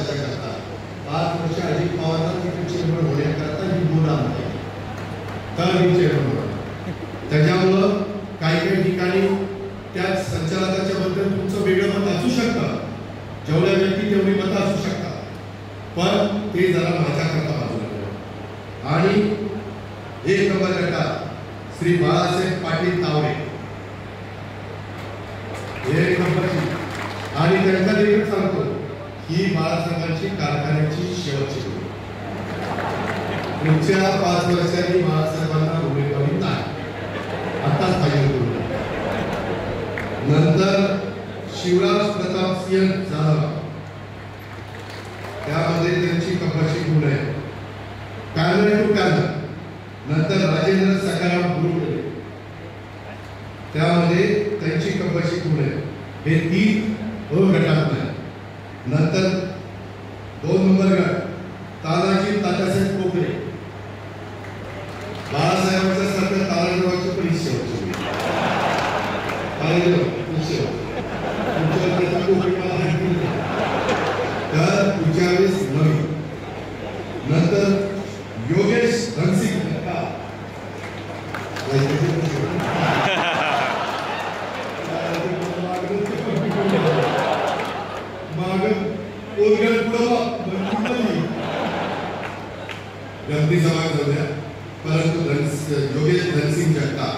वर्षाकरता 5 वर्ष Ajit पवारला ticket chairman होण्याकरता ही बोल आणली तर चेअरमन त्याच्यामुळं काही ठिकाणी त्या संचालकाच्या बद्दल तुमचं वेगळं मत असू शकतं, जेवढ्या व्यक्ती तेवढी मतं असू शकतात, पण ते जरा माझ्याकरता बाजूला. आणि 1 नंबर गटात श्री बाळासाहेब पाटील तावरे 1 नंबरची, आणि त्यांचा देखील सांगतो ही बाळासाहेबांची कारखान्याची शेवटची वेळ. पुढच्या 5 वर्षांनी बाळासाहेबांना उमेदवारी नाही, आताच पाहिजे. नंतर शिवराज प्रताप सिंह जाधव, त्यामध्ये त्यांची कपाशी गुण आहे, पॅनल टू पॅनल. नंतर राजेंद्र सकाराम गुरुकुले, त्यामध्ये त्यांची कपाशी गुण आहे, हे 3 गटात नाही. नंतर 2 नंबर गट तानाजी तात्यासाहेब कोकरे, बाळासाहेबांच्या सारखं तारांजवाची परीक्षा होती. तर पुढच्या वेळेस नवीन. नंतर योगेश धनसिंग गमती समाज होत्या, परंतु योगेश धनसिंग जगताप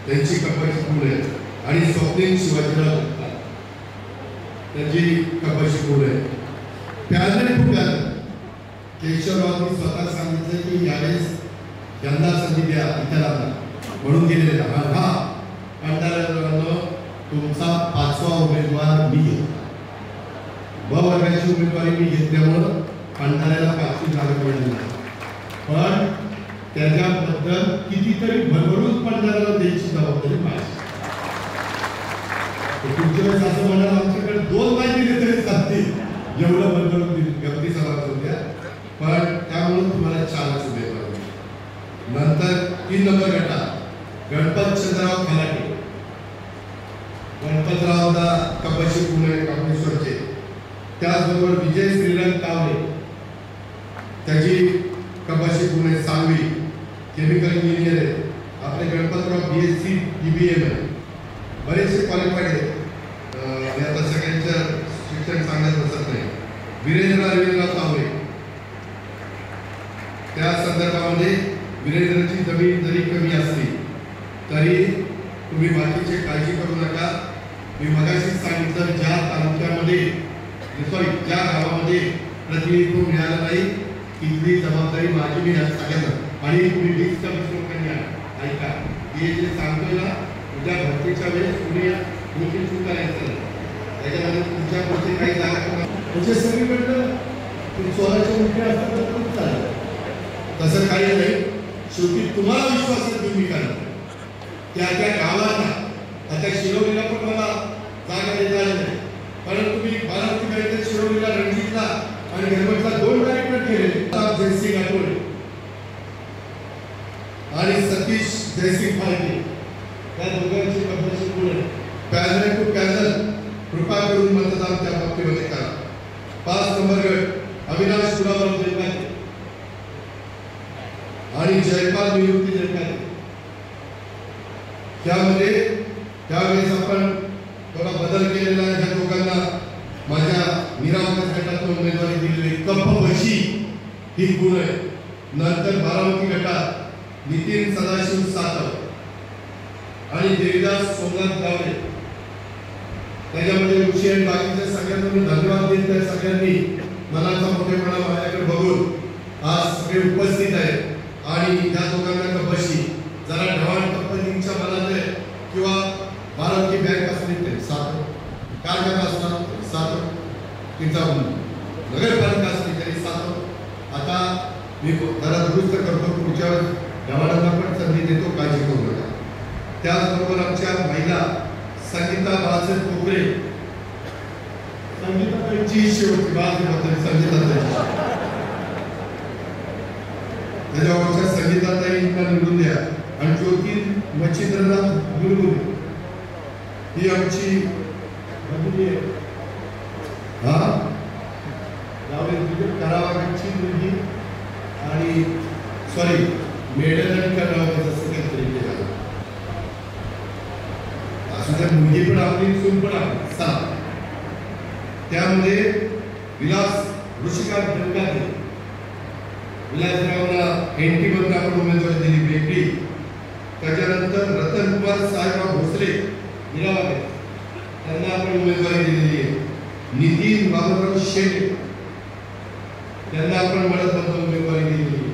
त्यांची कपाशी पूर्ण आहे. आणि स्वप्नील शिवाजीराव जगताप त्यांची कपाशी पूर्ण आहे. पॅनल टू पॅनल केशवरावांनी स्वतः सांगितलं की यावेळेस यंदा संधी द्या इतरांना म्हणून गेलेला. हा भंडाऱ्याला तुमचा 5वा उमेदवार मी घेतो. ब वर्गाची उमेदवारी मी घेतल्यामुळं भंडाऱ्याला 5वी जागा मिळाली नाही, पण त्याच्याबद्दल कितीतरी भरभरून भंडाऱ्याला द्यायची जबाबदारी माझी. पुढच्या वेळेस असं म्हणाल आमच्याकडे 2 माहिती दिले तरी चालतील, एवढं भरभरून दिली. गमती समाज होत्या, पण त्यामुळे तुम्हाला 4च उमेदवार. नंतर 3 नंबर गटात गणपत चंद्रराव खलाटे, गणपतरावदा कपाशी पुणे कामेश्वरचे. त्याचबरोबर विजय श्रीरंग कावळे, त्याची कपाशी पुणे सांगवी, केमिकल इंजिनियर आहे. आपले गणपतराव BSc DBM आहे, बरेचसे क्वालिफाईड आहेत. आता सगळ्यांचं शिक्षण सांगण्यात बसत नाही. वीरेंद्र रवींद्रनाथ तावरे, त्या संदर्भामध्ये वीरेंद्रची जमीन जरी कमी असली तरी तुम्ही बाकीचे काळजी करू नका. मी मगाशी सांगितलं ज्या तालुक्यामध्ये ज्या गावामध्ये प्रतिनिधित्व मिळालं नाही तिथली जबाबदारी माझी मी सगळ्यांना. आणि तुम्ही डिस्टर्ब लोकांनी ऐका, हे जे सांगतोय ना उद्या भरतीच्या वेळेस तुम्ही गोष्टी चूक करायचं त्याच्यामध्ये तुमच्या पुढचे काही जागा म्हणजे सगळीकडनं स्वराच्या मुख्य असतात तर खूप चालेल, तसं काही नाही. शेवटी तुम्हाला विश्वासात घेऊन मी करणार त्या त्या गावांना. आता शिरोलीला पण मला जागा देता आली नाही, परंतु मी बारामती शिरोलीला रणजितला आणि गणपतला 2 डायरेक्टर केले. जयसिंग आठवडे आणि सतीश जयसिंग फाळके, त्या दोघांची कपाशी पुणे. पॅनल टू पॅनल कृपा करून मतदान त्या बाबतीमध्ये करा. 5 नंबर गट अविनाश गुलाबराव जयकाते आणि जयपाल निवृत्ती जयकाते. त्यामध्ये त्यावेळेस आपण थोडा बदल केलेला आहे. ह्या दोघांना माझ्या निरावत गटातून उमेदवारी दिलेली. कप्पबशी ही गुण आहे. नंतर बारामती गटात नितीन सदाशिव सातव आणि देवीदास सोमनाथ गावडे. त्याच्यामध्ये ऋषी आणि बाकीच्या सगळ्यांना मी धन्यवाद देत आहे. सगळ्यांनी मनाचा मोठेपणा माझ्याकडे बघून आज सगळे उपस्थित आहेत. आणि या दोघांना कपाशी जरा ढवाण कंपनीच्या मनात आहे किंवा बारामती बँक असली तरी सातव, कारखाना असला सातव, तिचा नगरपालिका असली तरी सातव. आता मी जरा दुरुस्त करतो, पुढच्या ढवाणांना पण संधी देतो, काळजी करू नका. त्याचबरोबर आमच्या महिला संगीता बाळासाहेब कोकरे, संगीताची शेवटची संगीता त्याच्यावरच्या संगीताताईंना निवडून द्या. आणि ज्योती मच्छिंद्रनाथ गुरुगुरू ही आमची हा आणि सॉरी मेडल आणि कर्णावती असं काहीतरी केलं. असं त्या मुलगी पण आपली सून पण आपली 7. त्यामध्ये विलास ऋषिकांत गंगाधे, विलासरावला एनटी मधून आपण उमेदवारी दिली बेकरी. त्याच्यानंतर रतन कुमार साहेबराव भोसले निरावाले त्यांना आपण उमेदवारी दिलेली आहे. नितीन बाबूराव शेटे त्यांना आपण मदत उमेदवारी दिलेली आहे.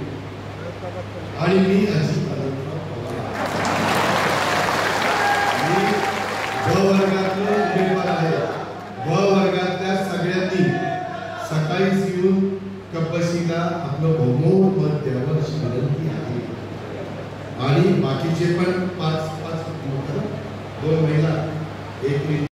आणि मी अजित ब वर्गातले उमेदवार आहे. ब वर्गातल्या सगळ्यांनी सकाळीच येऊन कपशीला आपलं बहुमत मत द्यावं अशी विनंती आहे. आणि बाकीचे पण 5 2 महिला 1